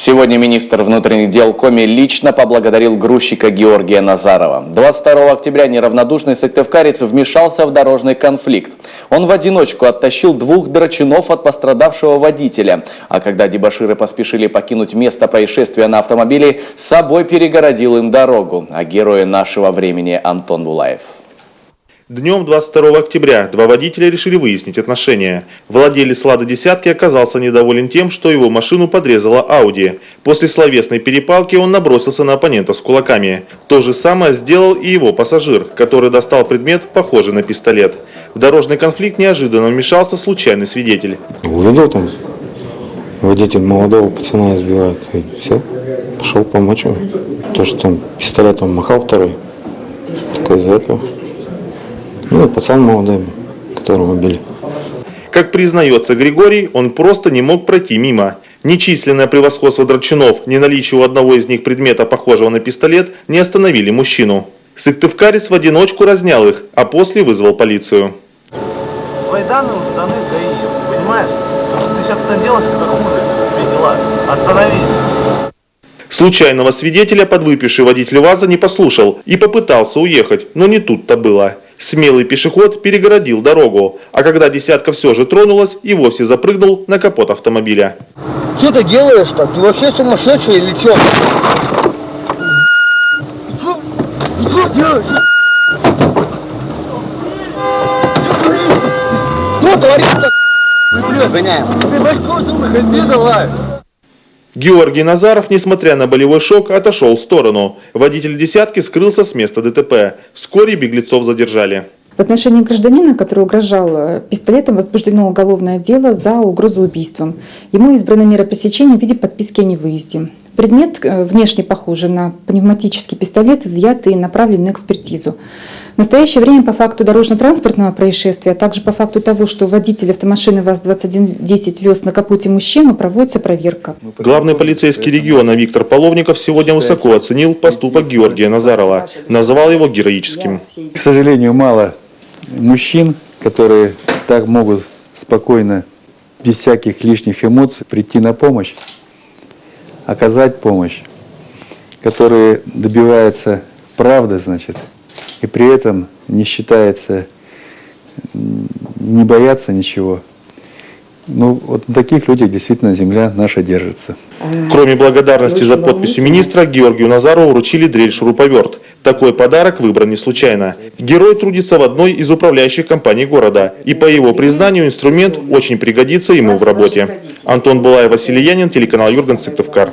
Сегодня министр внутренних дел Коми лично поблагодарил грузчика Георгия Назарова. 22 октября неравнодушный сыктывкарец вмешался в дорожный конфликт. Он в одиночку оттащил 2 драчунов от пострадавшего водителя. А когда дебоширы поспешили покинуть место происшествия на автомобиле, с собой перегородил им дорогу. А герой нашего времени Антон Булаев. Днем 22 октября 2 водителя решили выяснить отношения. Владелец «Лады десятки» оказался недоволен тем, что его машину подрезала Ауди. После словесной перепалки он набросился на оппонента с кулаками. То же самое сделал и его пассажир, который достал предмет, похожий на пистолет. В дорожный конфликт неожиданно вмешался случайный свидетель. Увидел там, водитель молодого пацана избивает. И все, пошел помочь ему. То, что там пистолетом махал второй, только из-за этого. Ну и пацан молодой, которого били. Как признается Григорий, он просто не мог пройти мимо. Нечисленное превосходство драчунов, не наличие у одного из них предмета, похожего на пистолет, не остановили мужчину. Сыктывкарец в одиночку разнял их, а после вызвал полицию. Твои данные уже даны в ГАИ, понимаешь? То, что ты сейчас это делаешь, это хуже, тебе дела. Остановись. Случайного свидетеля подвыпивший водитель ВАЗа не послушал и попытался уехать, но не тут-то было. Смелый пешеход перегородил дорогу, а когда десятка все же тронулась, и вовсе запрыгнул на капот автомобиля. Что ты делаешь-то? Ты вообще сумасшедший или что? Что делаешь? Что творишь-то? Мы гоняем. Ты башку думай, ходи давай. Георгий Назаров, несмотря на болевой шок, отошел в сторону. Водитель десятки скрылся с места ДТП. Вскоре беглецов задержали. В отношении гражданина, который угрожал пистолетом, возбуждено уголовное дело за угрозу убийством. Ему избрана мера пресечения в виде подписки о невыезде. Предмет, внешне похожий на пневматический пистолет, изъят и направлен на экспертизу. В настоящее время по факту дорожно-транспортного происшествия, а также по факту того, что водитель автомашины ВАЗ-2110 вез на капоте мужчину, проводится проверка. Главный полицейский региона Виктор Половников сегодня высоко оценил поступок Георгия Назарова. Назвал его героическим. К сожалению, мало мужчин, которые так могут спокойно, без всяких лишних эмоций, прийти на помощь, оказать помощь, которые добиваются правды, значит, и при этом не считается, не боятся ничего. Ну, вот на таких людях действительно земля наша держится. Кроме благодарности за подписью министра, Георгию Назарову вручили дрель-шуруповерт. Такой подарок выбран не случайно. Герой трудится в одной из управляющих компаний города. И по его признанию инструмент очень пригодится ему в работе. Антон Булаев, Василий Янин, телеканал Юрган, Сыктывкар.